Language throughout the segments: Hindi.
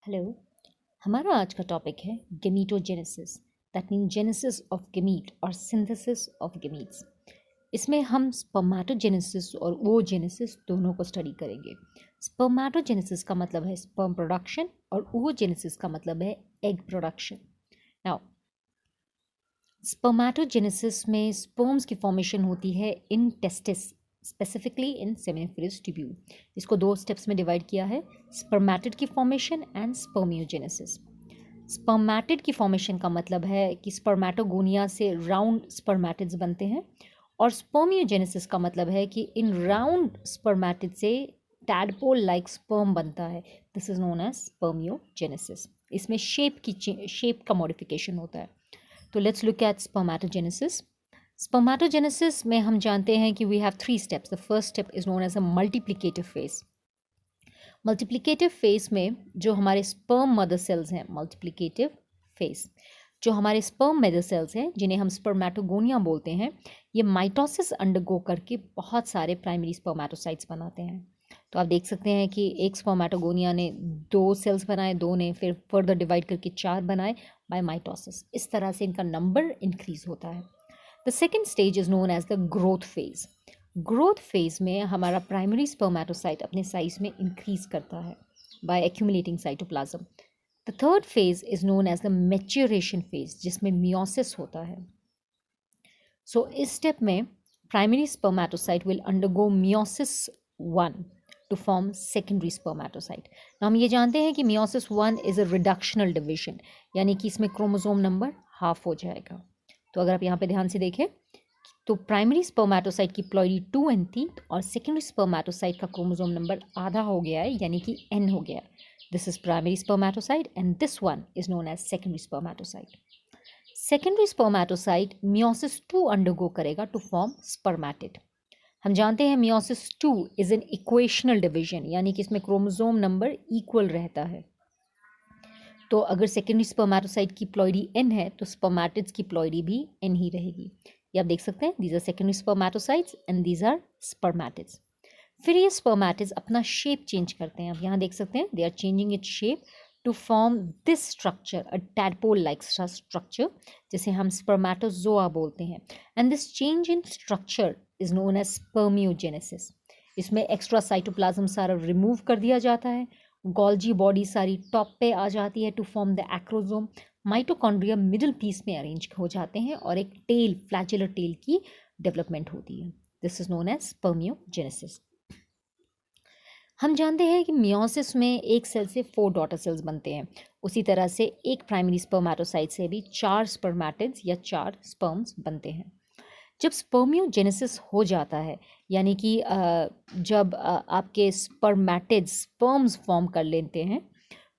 हेलो। हमारा आज का टॉपिक है gametogenesis, that mean genesis of gamete और सिंथेसिस ऑफ गेमीट्स। इसमें हम स्पर्मेटोजेनेसिस और ओजेनेसिस दोनों को स्टडी करेंगे। स्पर्मेटोजेनेसिस का मतलब है स्पर्म प्रोडक्शन और ओजेनेसिस का मतलब है एग प्रोडक्शन। नाउ स्पर्मेटोजेनेसिस में स्पर्म्स की फॉर्मेशन होती है in testis, specifically in seminiferous tubule. इसको दो स्टेप्स में डिवाइड किया है, स्पर्मेटिड की फॉर्मेशन एंड स्पर्मियोजेनेसिस। स्पर्मेटिड की फॉर्मेशन का मतलब है कि स्पर्मेटोगोनिया से राउंड स्पर्मेटिड्स बनते हैं, और स्पर्मियोजेनेसिस का मतलब है कि इन राउंड स्पर्मेटिड से टैडपोल लाइक स्पर्म बनता है। This is known as spermiogenesis. इसमें शेप का मॉडिफिकेशन होता है। तो let's look at spermatogenesis. Spermatogenesis में हम जानते हैं कि we have three steps. The first step is known as a multiplicative phase. Multiplicative phase में जो हमारे स्पर्म मदर सेल्स हैं, मल्टीप्लिकेटिव फेज जो हमारे स्पर्म मदर सेल्स हैं, जिन्हें हम स्पर्मेटोगोनिया बोलते हैं, ये माइटोसिस अंडरगो करके बहुत सारे प्राइमरी स्पर्मेटोसाइट्स बनाते हैं। तो आप देख सकते हैं कि एक स्पर्मेटोगोनिया ने 2 सेल्स बनाए, 2 ने फिर फर्दर डिवाइड करके 4 बनाए बाय माइटोसिस। इस तरह से इनका नंबर इंक्रीज होता है। The second stage is known as the growth phase. Growth phase में हमारा प्राइमरी स्पर्मेटोसाइट अपने साइज में इंक्रीज करता है by accumulating cytoplasm. The third phase is known as the maturation phase, जिसमें मियोसिस होता है। सो इस स्टेप में primary spermatocyte will undergo meiosis 1 to form secondary spermatocyte. हम ये जानते हैं कि meiosis 1 is a reductional division, यानी कि इसमें क्रोमोसोम नंबर हाफ हो जाएगा। तो अगर आप यहाँ पे ध्यान से देखें तो प्राइमरी स्पर्मेटोसाइट की प्लॉइडी 2 एन थी और सेकेंडरी स्पर्मेटोसाइट का क्रोमोसोम नंबर आधा हो गया है, यानी कि n हो गया है। This is primary spermatocyte and this one is known as secondary spermatocyte. Secondary spermatocyte meiosis 2 undergo करेगा टू फॉर्म स्पर्मेटिड। हम जानते हैं meiosis 2 is an equational division, यानी कि इसमें क्रोमोसोम नंबर इक्वल रहता है। तो अगर सेकेंडरी स्पर्मेटोसाइट की प्लॉइडी n है तो स्पर्मेटिड्स की प्लॉइडी भी n ही रहेगी। ये आप देख सकते हैं, these are secondary spermatocytes and these are spermatids. फिर ये स्पर्मेटिड्स अपना शेप चेंज करते हैं। आप यहाँ देख सकते हैं, they are changing its shape to form this structure, a tadpole like structure, जिसे हम स्पर्मेटोजोआ बोलते हैं। And this change in structure is known as spermiogenesis. इसमें एक्स्ट्रा साइटोप्लाज्म सारा रिमूव कर दिया जाता है, गोल्जी बॉडी सारी टॉप पे आ जाती है to form the acrosome. Mitochondria middle piece में अरेंज हो जाते हैं और एक टेल, फ्लैचुलर टेल की डेवलपमेंट होती है। This is known as spermiogenesis. हम जानते हैं कि मियोसिस में एक सेल से 4 डॉटर सेल्स बनते हैं। उसी तरह से एक प्राइमरी स्पर्मेटोसाइट से भी 4 स्पर्मेटिड्स या 4 स्पर्म्स बनते हैं। जब स्पर्मियोजेनेसिस हो जाता है, यानी कि जब आपके स्पर्मेटिड्स स्पर्म्स फॉर्म कर लेते हैं,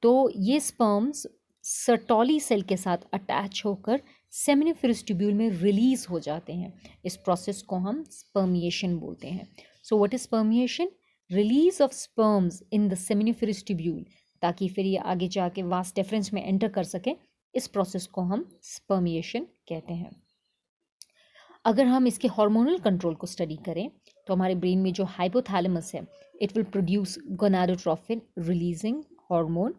तो ये स्पर्म्स सर्टोली सेल के साथ अटैच होकर सेमिनिफरस ट्यूब्यूल में रिलीज हो जाते हैं। इस प्रोसेस को हम स्पर्मिएशन बोलते हैं। So what is spermiation? Release of sperms in the seminiferous tubule, ताकि फिर ये आगे जाके वास डिफरेंस में एंटर कर सके। इस प्रोसेस को हम स्पर्मिएशन कहते हैं। अगर हम इसके हार्मोनल कंट्रोल को स्टडी करें तो हमारे ब्रेन में जो हाइपोथैलेमस है, it will produce gonadotrophin releasing hormone,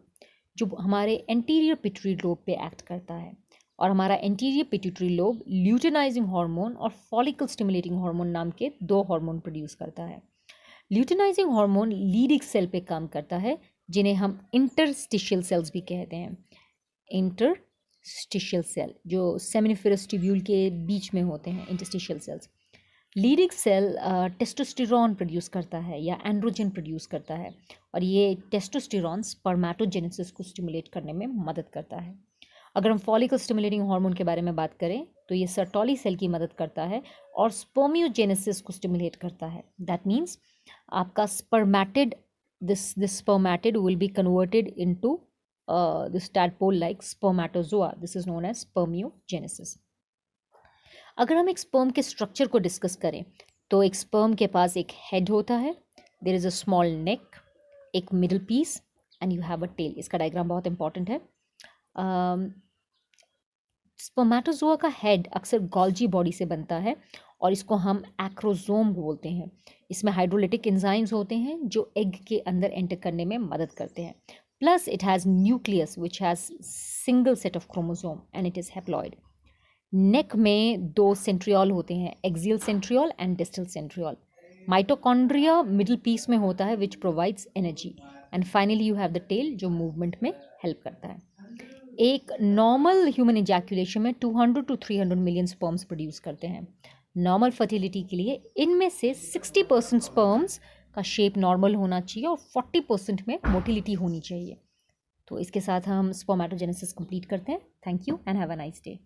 जो हमारे एंटीरियर पिट्यूटरी लोब पे एक्ट करता है। और हमारा anterior pituitary lobe luteinising hormone और फॉलिकल स्टिमुलेटिंग हार्मोन नाम के 2 हार्मोन प्रोड्यूस करता है। ल्यूटेनाइजिंग हार्मोन लीडिक सेल पे काम करता है, जिन्हें हम इंटरस्टिशियल सेल्स भी कहते हैं। इंटरस्टिशियल सेल जो सेमिनिफरस ट्यूब्यूल के बीच में होते हैं, interstitial cells. Leydig cell testosterone produce करता है या एंड्रोजन प्रोड्यूस करता है, और ये टेस्टोस्टेरॉन स्पर्मेटोजेनेसिस को स्टिमुलेट करने में मदद करता है। अगर हम फॉलिकल स्टिमुलेटिंग हार्मोन के बारे में बात करें तो ये सर्टोली सेल की मदद करता है और स्पर्मियोजेनेसिस को स्टिमुलेट करता है। दैट मीन्स आपका spermatid, this spermatid will be converted into this tadpole like spermatozoa. This is known as spermiogenesis. अगर हम एक स्पर्म के स्ट्रक्चर को डिस्कस करें तो एक स्पर्म के पास एक हेड होता है, there is a small neck, एक middle piece and you have a tail. इसका डायग्राम बहुत इंपॉर्टेंट है। स्पर्मेटोजोआ का हेड अक्सर गोल्जी बॉडी से बनता है और इसको हम एक्रोसोम बोलते हैं। इसमें हाइड्रोलिटिक एंजाइम्स होते हैं जो एग के अंदर एंटर करने में मदद करते हैं। Plus, it has nucleus which has single set of chromosome and it is haploid. नेक में दो सेंट्रियोल होते हैं, axial centriole and distal centriole. Mitochondria middle piece में होता है which provides energy. And finally you have the tail जो मूवमेंट में हेल्प करता है. एक नॉर्मल ह्यूमन इजैकुलेशन में 200 to 300 मिलियन स्पर्म्स प्रोड्यूस करते हैं. नॉर्मल फर्टिलिटी के लिए इनमें से 60% स्पर्म्स का शेप नॉर्मल होना चाहिए और 40% में मोटिलिटी होनी चाहिए. तो इसके साथ हम स्पर्मेटोजेनेसिस कंप्लीट करते हैं. Thank you and have a nice day.